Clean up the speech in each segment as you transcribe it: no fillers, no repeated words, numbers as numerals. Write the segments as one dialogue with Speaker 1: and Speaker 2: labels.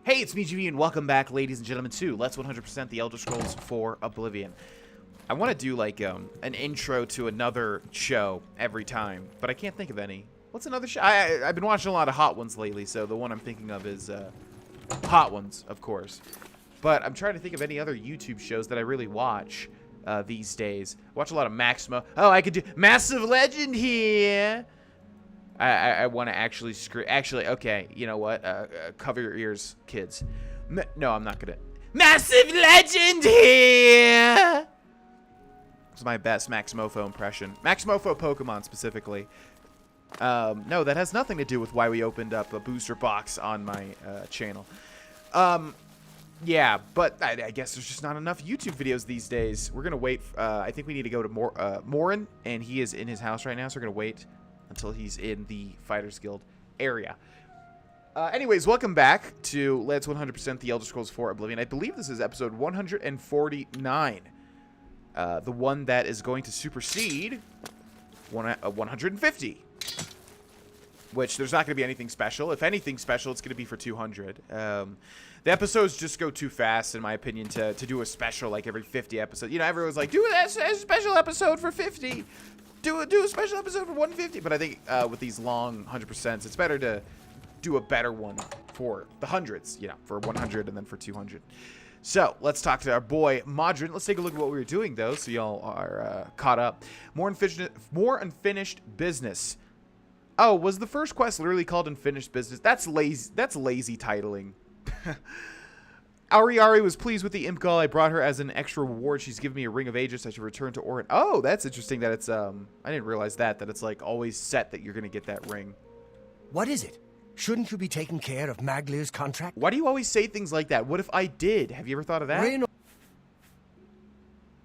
Speaker 1: Hey, it's me, GB, and welcome back, ladies and gentlemen, to Let's 100% The Elder Scrolls 4 Oblivion. I want to do, like, an intro to another show every time, but I can't think of any. What's another show? I've been watching a lot of Hot Ones lately, so the one I'm thinking of is, Hot Ones, of course. But I'm trying to think of any other YouTube shows that I really watch these days. I watch a lot of Maximo. Oh, I could do Massive Legend here! I want to actually scream. Actually, okay, you know what? Cover your ears, kids. No, I'm not gonna. Massive Legend here! It's my best Maximofo impression. Maximofo Pokemon, specifically. No, that has nothing to do with why we opened up a booster box on my channel. Yeah, but I guess there's just not enough YouTube videos these days. We're gonna wait. I think we need to go to Modryn, and he is in his house right now, so we're gonna wait until he's in the Fighters Guild area. Anyways, welcome back to Let's 100% The Elder Scrolls 4 Oblivion. I believe this is episode 149. The one that is going to supersede 150. Which, there's not going to be anything special. If anything special, it's going to be for 200. The episodes just go too fast, in my opinion, to do a special like every 50 episodes. You know, everyone's like, do a special episode for 50. Do a special episode for 150. But I think with these long 100%, it's better to do a better one for the hundreds. You know, for 100 and then for 200. So, let's talk to our boy, Modryn. Let's take a look at what we were doing, though, so y'all are caught up. More unfinished business. Oh, was the first quest literally called Unfinished Business? That's lazy. That's lazy titling. Ari was pleased with the imp girl. I brought her as an extra reward. She's given me a ring of ages. I should return to Orin. Oh, that's interesting that it's, I didn't realize that it's, like, always set that you're going to get that ring.
Speaker 2: What is it? Shouldn't you be taking care of Maglir's contract?
Speaker 1: Why do you always say things like that? What if I did? Have you ever thought of that?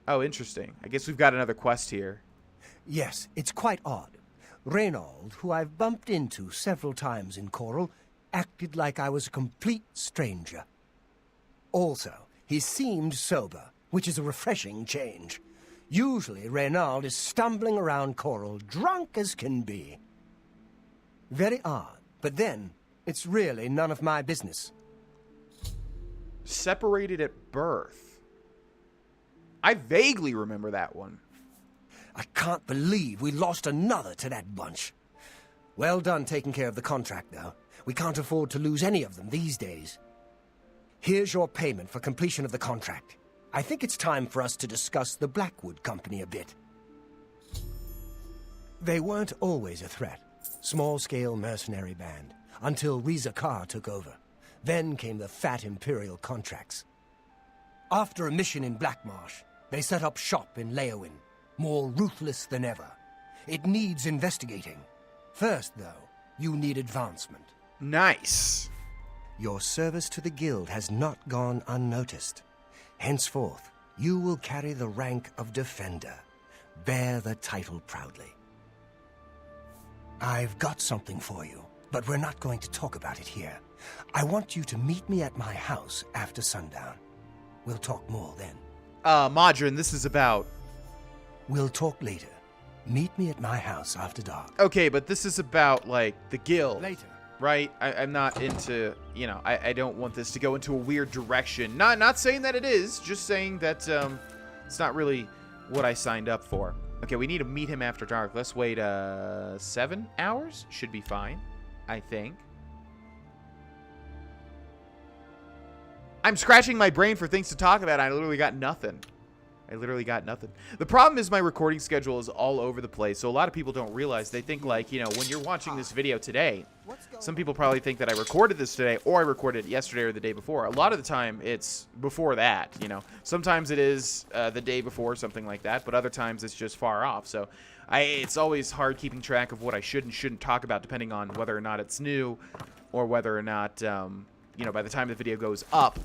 Speaker 1: Oh, interesting. I guess we've got another quest here.
Speaker 2: Yes, it's quite odd. Reynold, who I've bumped into several times in Coral, acted like I was a complete stranger. Also, he seemed sober, which is a refreshing change. Usually, Reynold is stumbling around Coral, drunk as can be. Very odd, but then, it's really none of my business.
Speaker 1: Separated at birth. I vaguely remember that one.
Speaker 2: I can't believe we lost another to that bunch. Well done taking care of the contract, though. We can't afford to lose any of them these days. Here's your payment for completion of the contract. I think it's time for us to discuss the Blackwood Company a bit. They weren't always a threat. Small-scale mercenary band, until Riza Kar took over. Then came the fat Imperial contracts. After a mission in Blackmarsh, they set up shop in Leowin. More ruthless than ever. It needs investigating. First, though, you need advancement.
Speaker 1: Nice.
Speaker 2: Your service to the guild has not gone unnoticed. Henceforth, you will carry the rank of Defender. Bear the title proudly. I've got something for you, but we're not going to talk about it here. I want you to meet me at my house after sundown. We'll talk more then.
Speaker 1: Modryn, this is about...
Speaker 2: We'll talk later. Meet me at my house after dark.
Speaker 1: Okay, but this is about, like, the guild.
Speaker 2: Later.
Speaker 1: Right? I'm not into, you know, I don't want this to go into a weird direction. Not saying that it is, just saying that, it's not really what I signed up for. Okay, we need to meet him after dark. Let's wait, 7 hours? Should be fine, I think. I'm scratching my brain for things to talk about. I literally got nothing. The problem is my recording schedule is all over the place, so a lot of people don't realize. They think, like, you know, when you're watching this video today, some people probably think that I recorded this today, or I recorded it yesterday or the day before. A lot of the time, it's before that, you know. Sometimes it is the day before, something like that, but other times it's just far off. So it's always hard keeping track of what I should and shouldn't talk about, depending on whether or not it's new, or whether or not, you know, by the time the video goes up,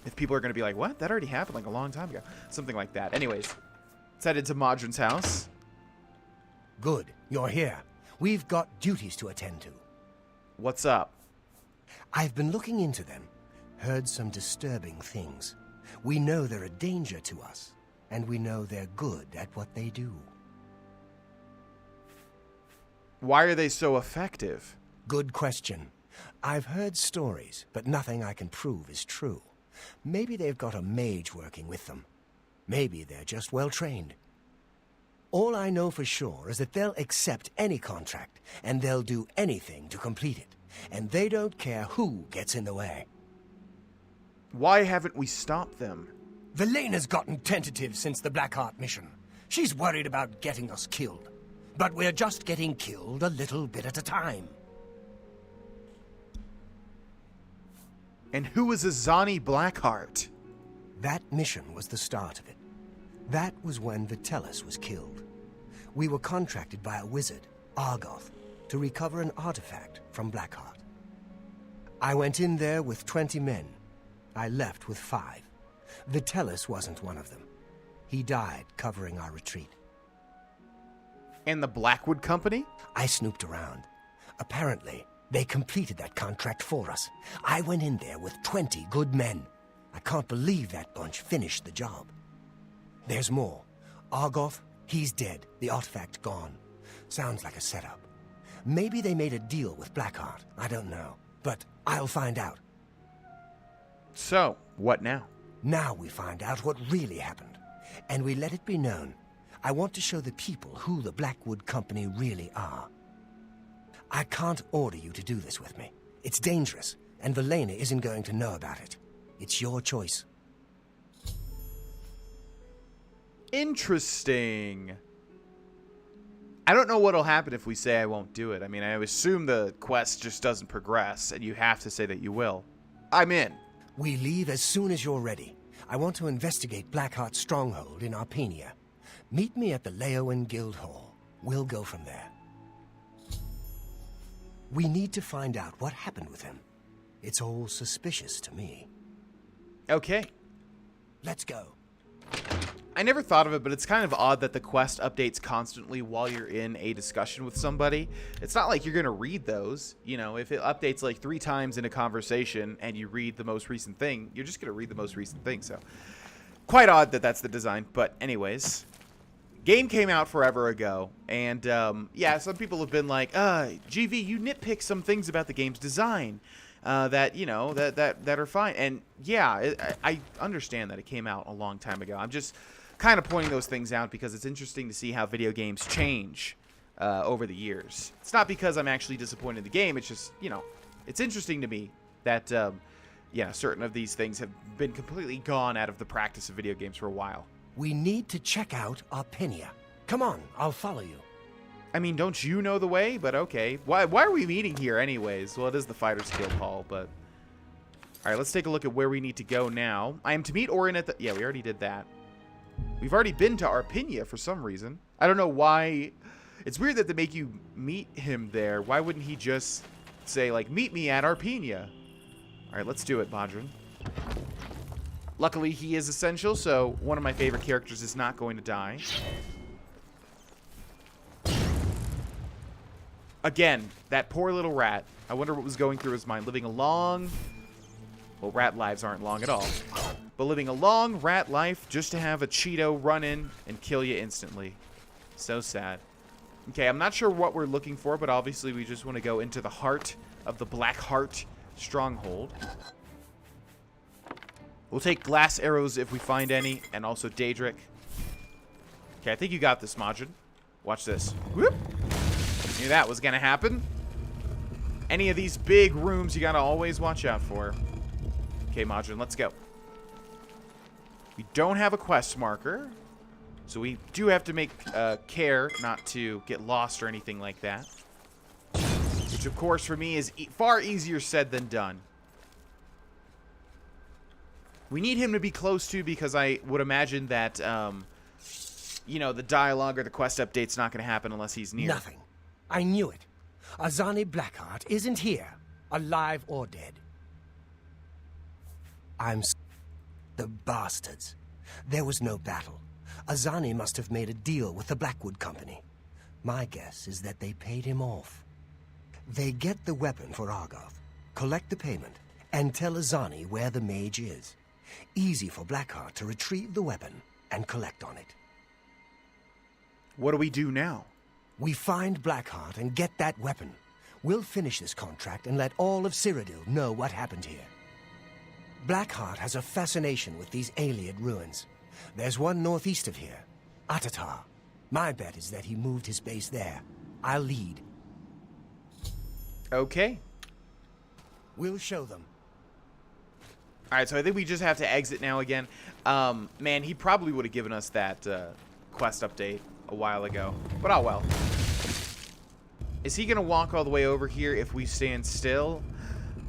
Speaker 1: if people are going to be like, what? That already happened like a long time ago. Something like that. Anyways, let's head into Modryn's house.
Speaker 2: Good. You're here. We've got duties to attend to.
Speaker 1: What's up?
Speaker 2: I've been looking into them. Heard some disturbing things. We know they're a danger to us. And we know they're good at what they do.
Speaker 1: Why are they so effective?
Speaker 2: Good question. I've heard stories, but nothing I can prove is true. Maybe they've got a mage working with them. Maybe they're just well trained. All I know for sure is that they'll accept any contract, and they'll do anything to complete it. And they don't care who gets in the way.
Speaker 1: Why haven't we stopped them?
Speaker 2: Velena's gotten tentative since the Blackheart mission. She's worried about getting us killed. But we're just getting killed a little bit at a time.
Speaker 1: And who is Azani Blackheart?
Speaker 2: That mission was the start of it. That was when VanaVitriolic was killed. We were contracted by a wizard, Argoth, to recover an artifact from Blackheart. I went in there with 20 men. I left with 5. VanaVitriolic wasn't one of them. He died covering our retreat.
Speaker 1: And the Blackwood Company?
Speaker 2: I snooped around. Apparently, they completed that contract for us. I went in there with 20 good men. I can't believe that bunch finished the job. There's more. Argoth, he's dead. The artifact gone. Sounds like a setup. Maybe they made a deal with Blackheart. I don't know. But I'll find out.
Speaker 1: So, what now?
Speaker 2: Now we find out what really happened. And we let it be known. I want to show the people who the Blackwood Company really are. I can't order you to do this with me. It's dangerous, and Velena isn't going to know about it. It's your choice.
Speaker 1: Interesting. I don't know what'll happen if we say I won't do it. I mean, I assume the quest just doesn't progress, and you have to say that you will. I'm in.
Speaker 2: We leave as soon as you're ready. I want to investigate Blackheart's stronghold in Arpenia. Meet me at the Leowen Guild Hall. We'll go from there. We need to find out what happened with him. It's all suspicious to me.
Speaker 1: Okay.
Speaker 2: Let's go.
Speaker 1: I never thought of it, but it's kind of odd that the quest updates constantly while you're in a discussion with somebody. It's not like you're going to read those. You know, if it updates like 3 times in a conversation and you read the most recent thing, you're just going to read the most recent thing. So, quite odd that that's the design. But anyways, game came out forever ago. And, yeah, some people have been like, GV, you nitpick some things about the game's design. That, you know, that are fine. And, yeah, I understand that it came out a long time ago. I'm just kind of pointing those things out because it's interesting to see how video games change over the years. It's not because I'm actually disappointed in the game. It's just, you know, it's interesting to me that, yeah, certain of these things have been completely gone out of the practice of video games for a while.
Speaker 2: We need to check out Arpenia. Come on, I'll follow you.
Speaker 1: I mean, don't you know the way? But okay. Why are we meeting here anyways? Well, it is the Fighters Guild Hall, but... Alright, let's take a look at where we need to go now. I am to meet Orin at the... Yeah, we already did that. We've already been to Arpenia for some reason. I don't know why. It's weird that they make you meet him there. Why wouldn't he just say, like, meet me at Arpenia? Alright, let's do it, Modryn. Luckily, he is essential, so one of my favorite characters is not going to die. Again, that poor little rat. I wonder what was going through his mind. Living a long... Well, rat lives aren't long at all. But living a long rat life just to have a Cheeto run in and kill you instantly. So sad. Okay, I'm not sure what we're looking for, but obviously we just want to go into the heart of the Blackheart stronghold. We'll take glass arrows if we find any, and also Daedric. Okay, I think you got this, Modryn. Watch this. Whoop! Knew that was gonna happen. Any of these big rooms you gotta always watch out for. Okay, Modryn, let's go. We don't have a quest marker, so we do have to make care not to get lost or anything like that. Which, of course, for me is far easier said than done. We need him to be close to because I would imagine that, you know, the dialogue or the quest update's not going to happen unless he's near.
Speaker 2: Nothing. I knew it. Azani Blackheart isn't here, alive or dead. The bastards. There was no battle. Azani must have made a deal with the Blackwood Company. My guess is that they paid him off. They get the weapon for Argoth, collect the payment, and tell Azani where the mage is. Easy for Blackheart to retrieve the weapon and collect on it.
Speaker 1: What do we do now?
Speaker 2: We find Blackheart and get that weapon. We'll finish this contract and let all of Cyrodiil know what happened here. Blackheart has a fascination with these Ayleid ruins. There's one northeast of here, Atatar. My bet is that he moved his base there. I'll lead.
Speaker 1: Okay.
Speaker 2: We'll show them.
Speaker 1: All right, so I think we just have to exit now again. Man, he probably would have given us that quest update a while ago, but oh well. Is he going to walk all the way over here if we stand still?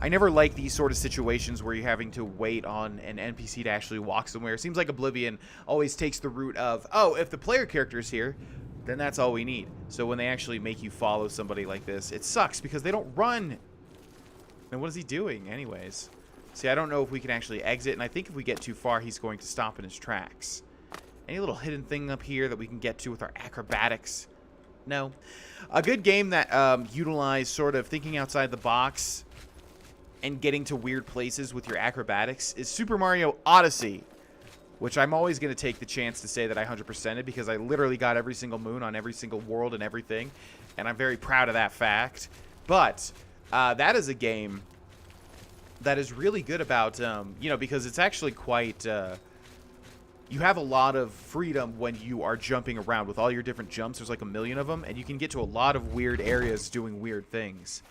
Speaker 1: I never like these sort of situations where you're having to wait on an NPC to actually walk somewhere. It seems like Oblivion always takes the route of, oh, if the player character is here, then that's all we need. So when they actually make you follow somebody like this, it sucks because they don't run. And what is he doing anyways? See, I don't know if we can actually exit, and I think if we get too far, he's going to stop in his tracks. Any little hidden thing up here that we can get to with our acrobatics? No. A good game that utilized sort of thinking outside the box and getting to weird places with your acrobatics is Super Mario Odyssey, which I'm always going to take the chance to say that I 100%ed because I literally got every single moon on every single world and everything, and I'm very proud of that fact. But that is a game that is really good about, you know, because it's actually quite, you have a lot of freedom when you are jumping around with all your different jumps. There's like 1 million of them, and you can get to a lot of weird areas doing weird things.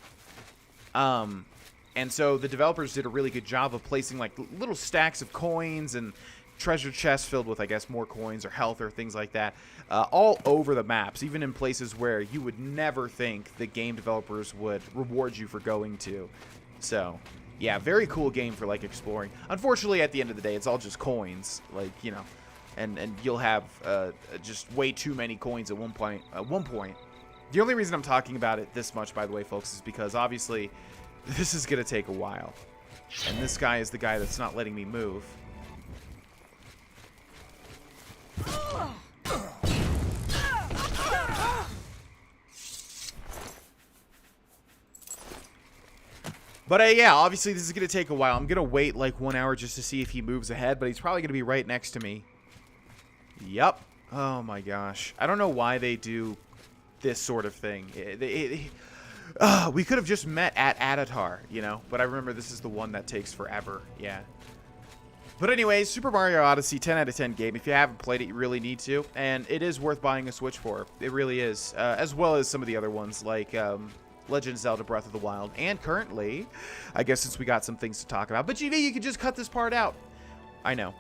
Speaker 1: And so the developers did a really good job of placing like little stacks of coins and treasure chests filled with, I guess, more coins or health or things like that, all over the maps, even in places where you would never think the game developers would reward you for going to. So, yeah, very cool game for like exploring. Unfortunately, at the end of the day, it's all just coins, like, you know, and you'll have just way too many coins at one point. The only reason I'm talking about it this much, by the way, folks, is because obviously this is going to take a while. And this guy is the guy that's not letting me move. But yeah, obviously this is going to take a while. I'm going to wait like 1 hour just to see if he moves ahead, but he's probably going to be right next to me. Yep. Oh my gosh. I don't know why they do this sort of thing. We could have just met at Atatar, you know, but I remember this is the one that takes forever. Yeah. But anyways, Super Mario Odyssey, 10 out of 10 game. If you haven't played it, you really need to. And it is worth buying a Switch for. It really is. As well as some of the other ones like Legend of Zelda Breath of the Wild. And currently, I guess since we got some things to talk about. But GV, you can just cut this part out. I know,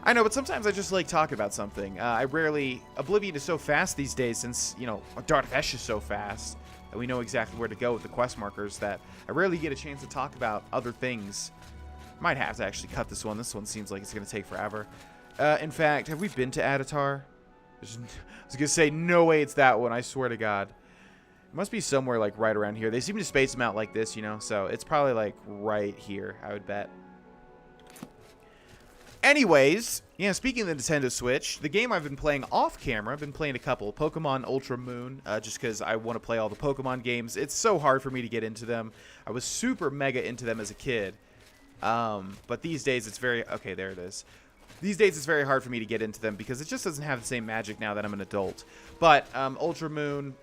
Speaker 1: but sometimes I just like talking about something. Oblivion is so fast these days since, you know, Dar'Vesh is so fast. And we know exactly where to go with the quest markers that I rarely get a chance to talk about other things. Might have to actually cut this one. This one seems like it's going to take forever. In fact, have we been to Atatar? I was going to say, no way it's that one. I swear to God. It must be somewhere like right around here. They seem to space them out like this, you know. So it's probably like right here, I would bet. Anyways, yeah, speaking of the Nintendo Switch, the game I've been playing off camera, I've been playing a couple. Pokemon Ultra Moon, just because I want to play all the Pokemon games. It's so hard for me to get into them. I was super mega into them as a kid. But these days it's very... Okay, there it is. These days it's very hard for me to get into them because it just doesn't have the same magic now that I'm an adult. But Ultra Moon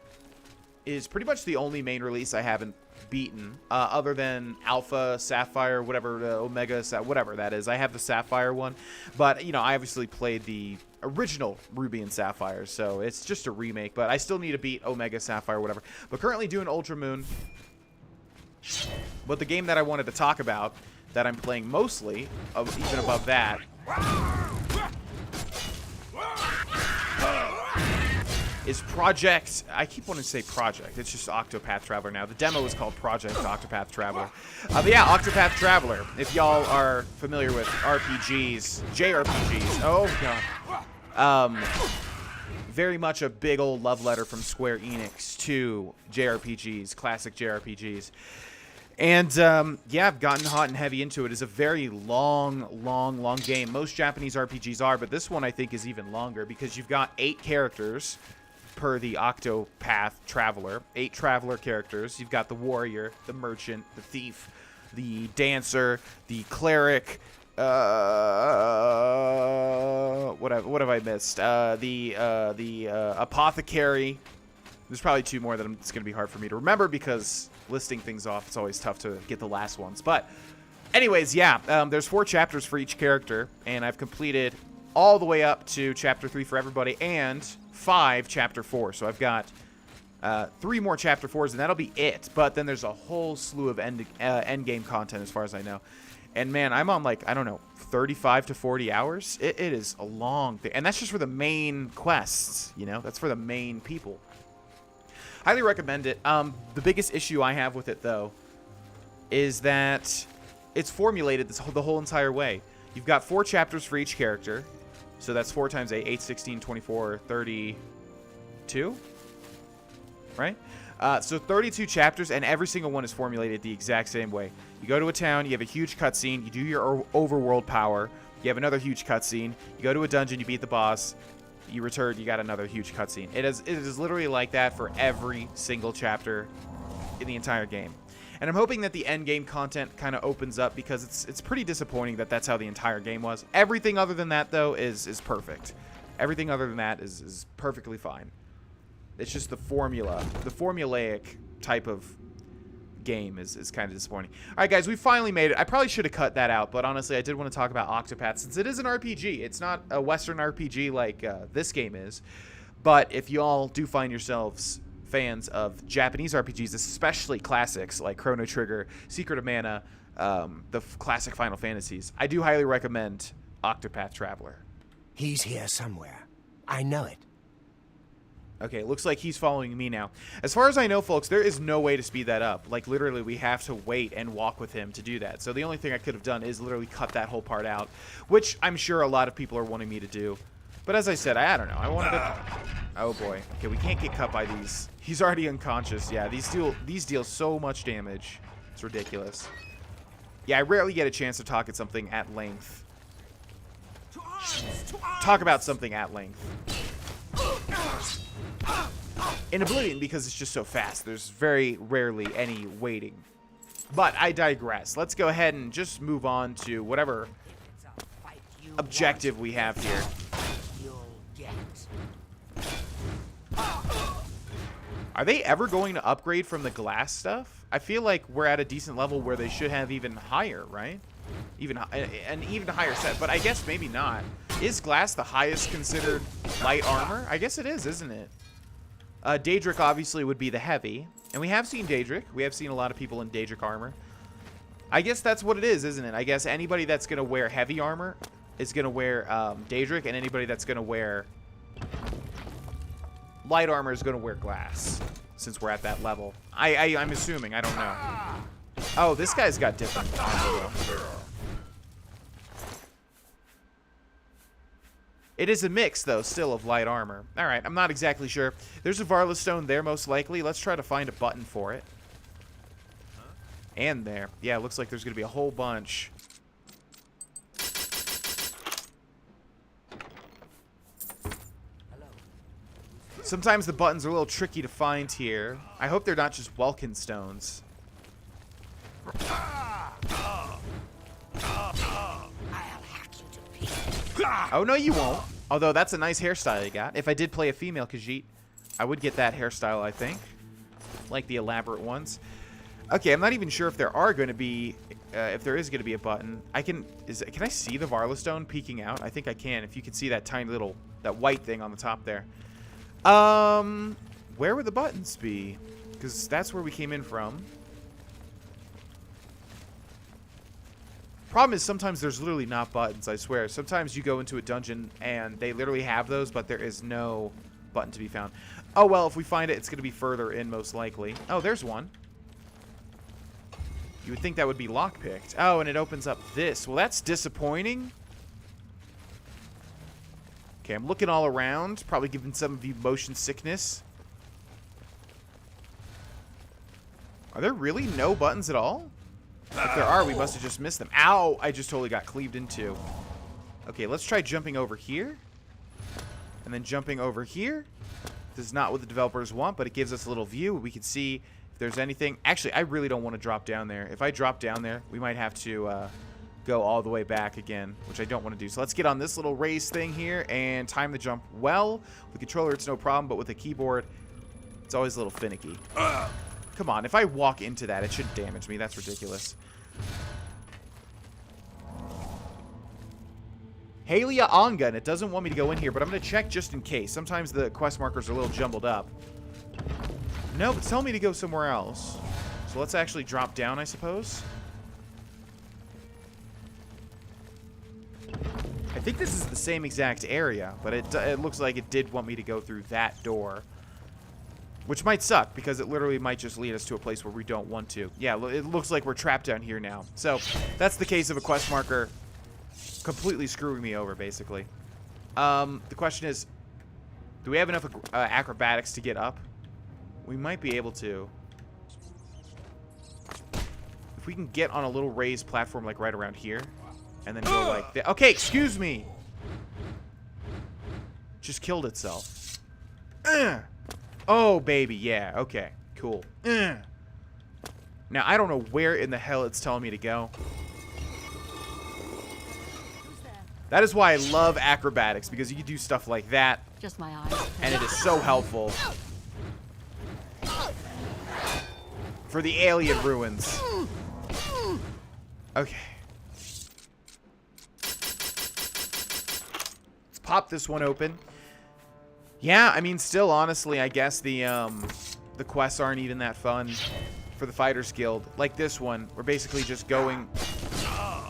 Speaker 1: is pretty much the only main release I haven't beaten, other than Alpha, Sapphire, whatever, Omega, whatever that is. I have the Sapphire one, but, you know, I obviously played the original Ruby and Sapphire, so it's just a remake, but I still need to beat Omega, Sapphire, whatever. But currently doing Ultra Moon. But the game that I wanted to talk about, that I'm playing mostly, even above that, is Project... I keep wanting to say Project. It's just Octopath Traveler now. The demo is called Project Octopath Traveler. But yeah, Octopath Traveler. If y'all are familiar with RPGs, JRPGs. Oh, God. Very much a big old love letter from Square Enix to JRPGs, classic JRPGs. And, yeah, I've gotten hot and heavy into it. It's a very long game. Most Japanese RPGs are, but this one I think is even longer because you've got 8 characters per the Octopath Traveler. 8 Traveler characters. You've got the warrior, the merchant, the thief, the dancer, the cleric, what have I missed? The apothecary. There's probably 2 more that it's going to be hard for me to remember because listing things off, it's always tough to get the last ones. But anyways, yeah, there's 4 chapters for each character, and I've completed all the way up to Chapter 3 for everybody, and 5 Chapter 4. So I've got 3 more Chapter 4s, and that'll be it. But then there's a whole slew of end game content as far as I know. And man, I'm on like, I don't know, 35 to 40 hours. It is a long thing. And that's just for the main quests, you know? That's for the main people. Highly recommend it. The biggest issue I have with it, though, is that it's formulated the whole entire way. You've got 4 chapters for each character. So that's 4 times 8, 8, 16, 24, 32, right? So 32 chapters, and every single one is formulated the exact same way. You go to a town, you have a huge cutscene, you do your overworld power, you have another huge cutscene, you go to a dungeon, you beat the boss, you return, you got another huge cutscene. It is literally like that for every single chapter in the entire game. And I'm hoping that the end game content kind of opens up, because it's pretty disappointing that that's how the entire game was. Everything other than that, though, is perfect. Everything other than that is perfectly fine. It's just the formulaic type of game is kind of disappointing. All right, guys, we finally made it. I probably should have cut that out, but honestly, I did want to talk about Octopath, since it is an RPG. It's not a Western RPG like this game is. But if you all do find yourselves fans of Japanese RPGs, especially classics like Chrono Trigger, Secret of Mana, the classic Final Fantasies, I do highly recommend Octopath Traveler.
Speaker 2: He's here somewhere. I know it.
Speaker 1: Okay, it looks like he's following me now. As far as I know, folks, there is no way to speed that up. Like, literally, we have to wait and walk with him to do that. So the only thing I could have done is literally cut that whole part out, which I'm sure a lot of people are wanting me to do. But as I said, I don't know. I wanted to... Oh, boy. Okay, we can't get cut by these. He's already unconscious. Yeah, these deal so much damage. It's ridiculous. Yeah, I rarely get a chance to talk at something at length. Talk about something at length. In Oblivion, because it's just so fast, there's very rarely any waiting. But I digress. Let's go ahead and just move on to whatever objective we have here. Are they ever going to upgrade from the glass stuff? I feel like we're at a decent level where they should have even higher, right? An even higher set, but I guess maybe not. Is glass the highest considered light armor? I guess it is, isn't it? Daedric obviously would be the heavy, and we have seen Daedric. We have seen a lot of people in Daedric armor. I guess that's what it is, isn't it? I guess anybody that's going to wear heavy armor is going to wear Daedric, and anybody that's going to wear light armor is going to wear glass, since we're at that level. I'm assuming. I don't know. Oh, this guy's got different armor, though. It is a mix, though, still of light armor. All right, I'm not exactly sure. There's a Varla stone there, most likely. Let's try to find a button for it. And there. Yeah, it looks like there's going to be a whole bunch. Sometimes the buttons are a little tricky to find here. I hope they're not just Welkin stones. Oh, no, you won't. Although, that's a nice hairstyle you got. If I did play a female Khajiit, I would get that hairstyle, I think. Like the elaborate ones. Okay, I'm not even sure if there are going to be... if there is going to be a button. Can I see the Varla stone peeking out? I think I can. If you can see that tiny little... that white thing on the top there. Where would the buttons be? Because that's where we came in from. Problem is, sometimes there's literally not buttons, I swear. Sometimes you go into a dungeon and they literally have those, but there is no button to be found. Oh, well, if we find it, it's going to be further in, most likely. Oh, there's one. You would think that would be lockpicked. Oh, and it opens up this. Well, that's disappointing. Okay, I'm looking all around. Probably giving some of you motion sickness. Are there really no buttons at all? If there are, we must have just missed them. Ow! I just totally got cleaved into. Okay, let's try jumping over here. And then jumping over here. This is not what the developers want, but it gives us a little view. We can see if there's anything. Actually, I really don't want to drop down there. If I drop down there, we might have to go all the way back again, which I don't want to do. So let's get on this little raise thing here and time the jump well. With the controller, it's no problem, but with the keyboard, it's always a little finicky. Come on, if I walk into that, it shouldn't damage me. That's ridiculous. Halia Onga, and it doesn't want me to go in here, but I'm going to check just in case. Sometimes the quest markers are a little jumbled up. Nope, it's telling me to go somewhere else. So let's actually drop down, I suppose. I think this is the same exact area, but it looks like it did want me to go through that door. Which might suck, because it literally might just lead us to a place where we don't want to. Yeah, it looks like we're trapped down here now. So, that's the case of a quest marker completely screwing me over, basically. The question is, do we have enough acrobatics to get up? We might be able to. If we can get on a little raised platform, like right around here, and then go like that. Okay, excuse me! Just killed itself. Oh, baby, yeah, okay, cool. Now, I don't know where in the hell it's telling me to go. That is why I love acrobatics, because you can do stuff like that.
Speaker 3: Just my eyes.
Speaker 1: And it is so helpful. For the alien ruins. Okay. Let's pop this one open. Yeah, I mean, still, honestly, I guess the quests aren't even that fun for the Fighters Guild. Like this one, we're basically just going...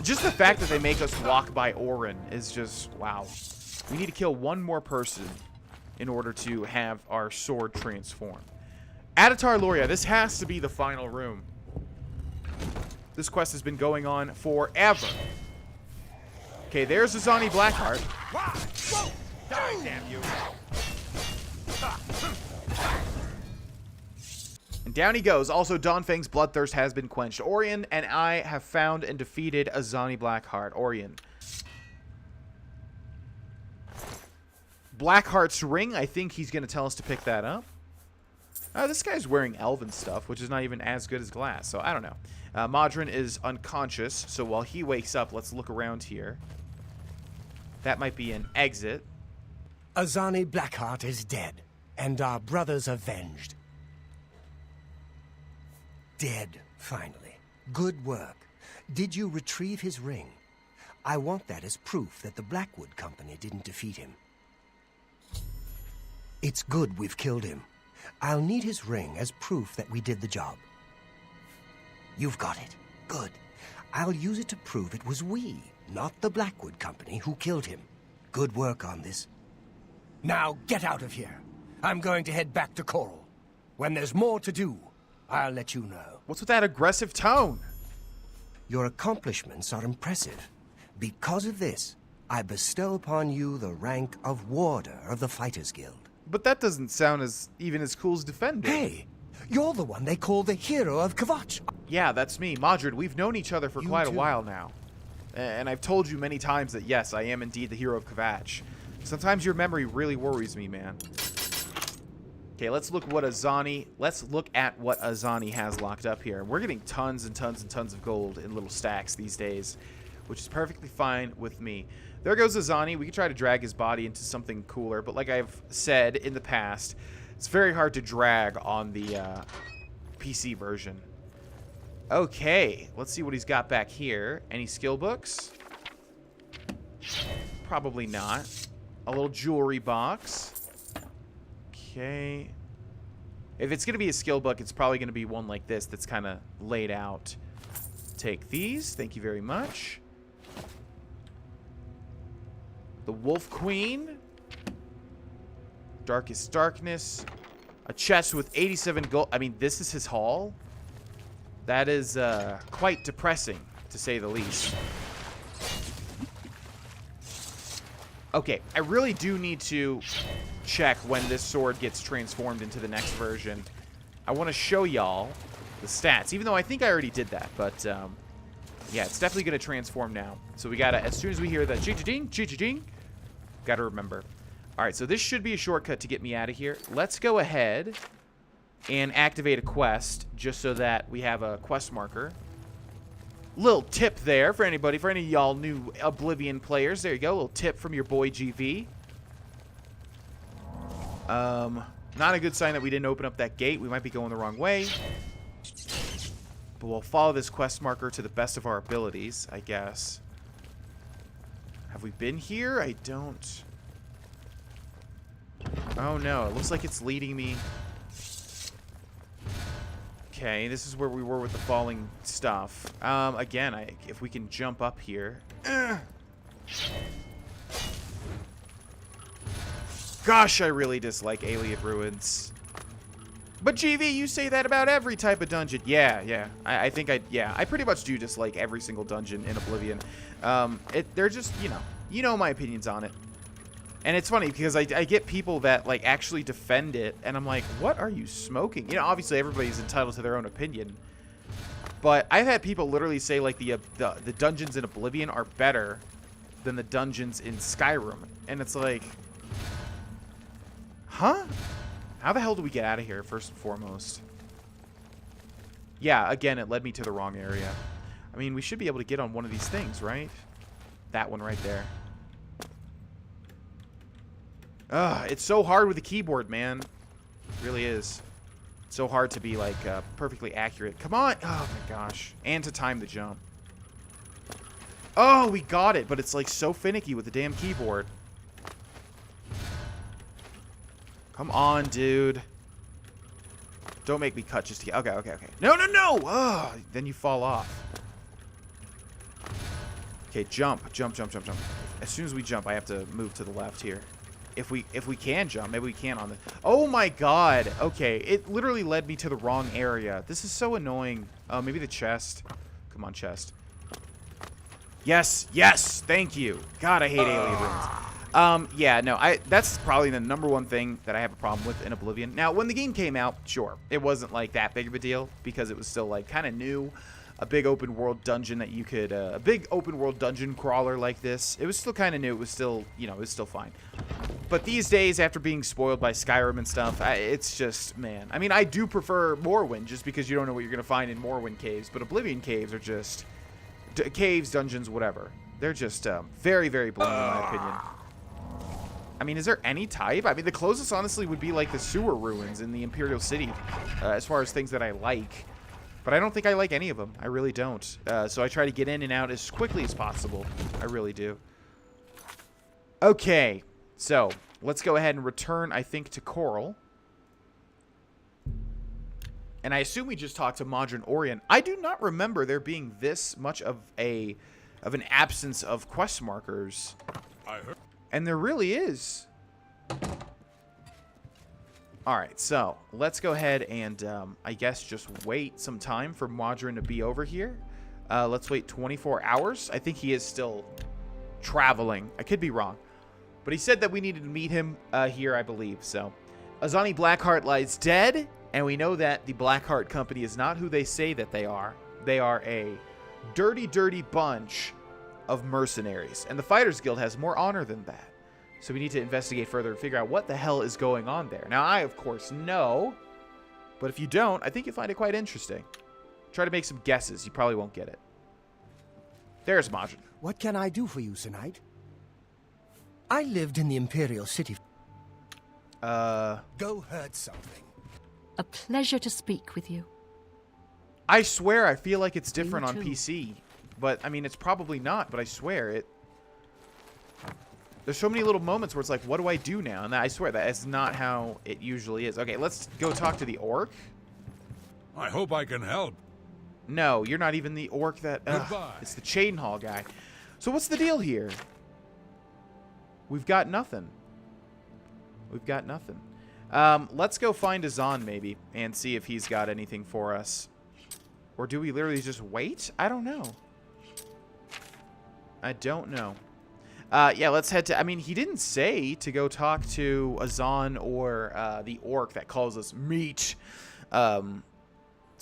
Speaker 1: Just the fact that they make us walk by Orin is just, wow. We need to kill one more person in order to have our sword transform. Adatar Loria, this has to be the final room. This quest has been going on forever. Okay, there's Azani Blackheart.
Speaker 4: Die, damn you!
Speaker 1: And down he goes. Also, Dawnfang's bloodthirst has been quenched. Orion and I have found and defeated Azani Blackheart. Orion. Blackheart's ring. I think he's going to tell us to pick that up. This guy's wearing elven stuff, which is not even as good as glass, so I don't know. Modryn is unconscious, so while he wakes up, let's look around here. That might be an exit.
Speaker 2: Azani Blackheart is dead, and our brothers avenged. Dead, finally. Good work. Did you retrieve his ring? I want that as proof that the Blackwood Company didn't defeat him. It's good we've killed him. I'll need his ring as proof that we did the job. You've got it. Good. I'll use it to prove it was we, not the Blackwood Company, who killed him. Good work on this. Now get out of here. I'm going to head back to Coral. When there's more to do, I'll let you know.
Speaker 1: What's with that aggressive tone?
Speaker 2: Your accomplishments are impressive. Because of this, I bestow upon you the rank of Warder of the Fighters Guild.
Speaker 1: But that doesn't sound even as cool as Defender.
Speaker 2: Hey, you're the one they call the hero of Kvatch.
Speaker 1: Yeah, that's me. Modryn, we've known each other for quite a while now. And I've told you many times that, yes, I am indeed the hero of Kvatch. Sometimes your memory really worries me, man. Okay, let's look at what Azani has locked up here. We're getting tons and tons and tons of gold in little stacks these days, which is perfectly fine with me. There goes Azani. We can try to drag his body into something cooler, but like I've said in the past, it's very hard to drag on the PC version. Okay, let's see what he's got back here. Any skill books? Probably not. A little jewelry box. Okay. If it's going to be a skill book, it's probably going to be one like this that's kind of laid out. Take these. Thank you very much. The Wolf Queen. Darkest Darkness. A chest with 87 gold. I mean, this is his haul? That is quite depressing, to say the least. Okay, I really do need to check when this sword gets transformed into the next version. I want to show y'all the stats, even though I think I already did that. But, yeah, it's definitely going to transform now. So we got to, as soon as we hear the ching-ching, ching-ching, got to remember. All right, so this should be a shortcut to get me out of here. Let's go ahead and activate a quest just so that we have a quest marker. Little tip there for anybody, for any of y'all new Oblivion players. There you go, a little tip from your boy GV. Not a good sign that we didn't open up that gate. We might be going the wrong way. But we'll follow this quest marker to the best of our abilities, I guess. Have we been here? I don't... Oh no, it looks like it's leading me... Okay, this is where we were with the falling stuff. Again, if we can jump up here... Gosh, I really dislike Alien Ruins. But GV, you say that about every type of dungeon. Yeah. I think I pretty much do dislike every single dungeon in Oblivion. They're just, you know my opinions on it. And it's funny because I get people that like actually defend it, and I'm like, what are you smoking? You know, obviously everybody's entitled to their own opinion. But I've had people literally say like the dungeons in Oblivion are better than the dungeons in Skyrim. And it's like, huh? How the hell do we get out of here, first and foremost? Yeah, again, it led me to the wrong area. I mean, we should be able to get on one of these things, right? That one right there. Ugh, it's so hard with the keyboard, man. It really is. It's so hard to be, like, perfectly accurate. Come on! Oh, my gosh. And to time the jump. Oh, we got it, but it's, like, so finicky with the damn keyboard. Come on, dude. Don't make me cut just to get... Okay. No! Ugh, then you fall off. Okay, jump. As soon as we jump, I have to move to the left here. If we can jump, maybe we can on the... Oh my god. Okay, it literally led me to the wrong area. This is so annoying. Oh, maybe the chest. Come on, chest. Yes. Thank you. God, I hate Alien Ruins. Yeah, no, that's probably the #1 thing that I have a problem with in Oblivion. Now, when the game came out, sure, it wasn't like that big of a deal because it was still like kind of new. A big open world dungeon that you could, a big open world dungeon crawler like this. It was still kind of new. It was still, it was still fine. But these days, after being spoiled by Skyrim and stuff, it's just, man. I mean, I do prefer Morrowind just because you don't know what you're going to find in Morrowind caves. But Oblivion caves are just, caves, dungeons, whatever. They're just very, very bland in my opinion. I mean, is there any type? I mean, the closest, honestly, would be like the sewer ruins in the Imperial City, as far as things that I like. But I don't think I like any of them. I really don't. So I try to get in and out as quickly as possible. I really do. Okay. So, let's go ahead and return, I think, to Coral. And I assume we just talked to Modryn Orion. I do not remember there being this much of an absence of quest markers.
Speaker 4: I heard.
Speaker 1: And there really is. Alright, so let's go ahead and, I guess, just wait some time for Modryn to be over here. Let's wait 24 hours. I think he is still traveling. I could be wrong. But he said that we needed to meet him here, I believe. So, Azani Blackheart lies dead, and we know that the Blackheart Company is not who they say that they are. They are a dirty, dirty bunch of mercenaries. And the Fighters Guild has more honor than that. So we need to investigate further and figure out what the hell is going on there. Now, I, of course, know. But if you don't, I think you'll find it quite interesting. Try to make some guesses. You probably won't get it. There's Modryn.
Speaker 2: What can I do for you, Sir Knight? I lived in the Imperial City. Go hurt something.
Speaker 3: A pleasure to speak with you.
Speaker 1: I swear I feel like it's different
Speaker 3: Me
Speaker 1: on
Speaker 3: too.
Speaker 1: PC. But, I mean, it's probably not, but I swear it... There's so many little moments where it's like, what do I do now? And I swear that is not how it usually is. Okay, let's go talk to the orc.
Speaker 4: I hope I can help.
Speaker 1: No, you're not even the orc that...
Speaker 4: Goodbye.
Speaker 1: It's the chain hall guy. So what's the deal here? We've got nothing. We've got nothing. Let's go find Azan, maybe, and see if he's got anything for us. Or do we literally just wait? I don't know. I don't know. Yeah, let's head to... I mean, he didn't say to go talk to Azan or the orc that calls us meat. So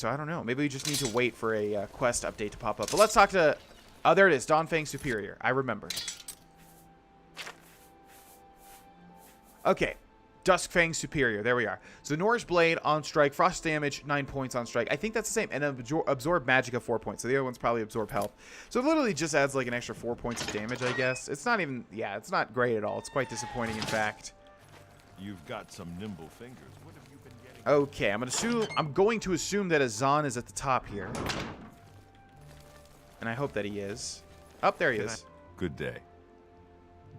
Speaker 1: I don't know. Maybe we just need to wait for a quest update to pop up. But let's talk to... Oh, there it is. Dawnfang Superior. I remember. Okay. Duskfang Superior. There we are. So Nourish Blade on strike. Frost damage, 9 points on strike. I think that's the same. And Absorb Magic of 4 points. So the other one's probably Absorb Health. So it literally just adds like an extra 4 points of damage, I guess. It's not even... Yeah, it's not great at all. It's quite disappointing, in fact.
Speaker 4: You've got some nimble fingers. What have you been getting
Speaker 1: Okay, I'm going to assume that Azan is at the top here. And I hope that he is. Oh, there he is.
Speaker 5: Good day.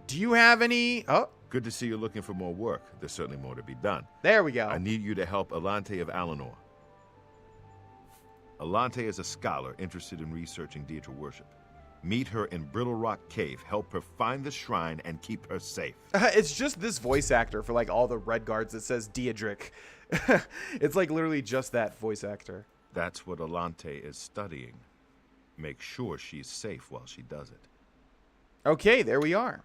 Speaker 1: Do you have any... Oh,
Speaker 5: Good to see you're looking for more work. There's certainly more to be done.
Speaker 1: there we go.
Speaker 5: I need you to help Alante of Alinor. Alante is a scholar interested in researching Deidre worship. Meet her in Brittle Rock Cave. Help her find the shrine and keep her safe.
Speaker 1: It's just this voice actor for like all the red guards that says Deidric. It's like literally just that voice actor.
Speaker 5: That's what Alante is studying. Make sure she's safe while she does it.
Speaker 1: Okay, there we are.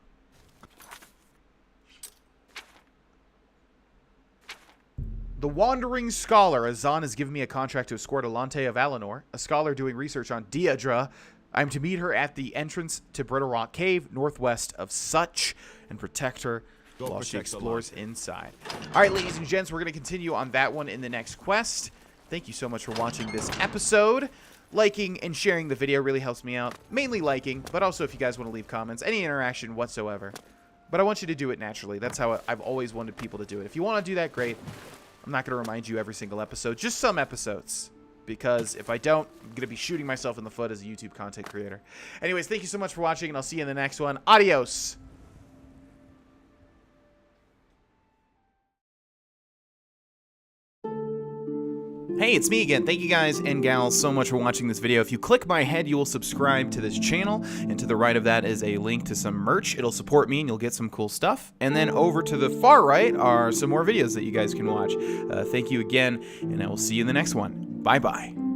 Speaker 1: The Wandering Scholar. Azan has given me a contract to escort Alante of Alinor, a scholar doing research on Deidre. I'm to meet her at the entrance to Brittle Rock Cave, northwest of Such, and protect her while she explores inside. All right, ladies and gents, we're going to continue on that one in the next quest. Thank you so much for watching this episode. Liking and sharing the video really helps me out. Mainly liking, but also if you guys want to leave comments, any interaction whatsoever. But I want you to do it naturally. That's how I've always wanted people to do it. If you want to do that, great. I'm not going to remind you every single episode, just some episodes. Because if I don't, I'm going to be shooting myself in the foot as a YouTube content creator. Anyways, thank you so much for watching, and I'll see you in the next one. Adios! Hey, it's me again. Thank you guys and gals so much for watching this video. If you click my head, you will subscribe to this channel, and to the right of that is a link to some merch. It'll support me, and you'll get some cool stuff. And then over to the far right are some more videos that you guys can watch. Thank you again, and I will see you in the next one. Bye-bye.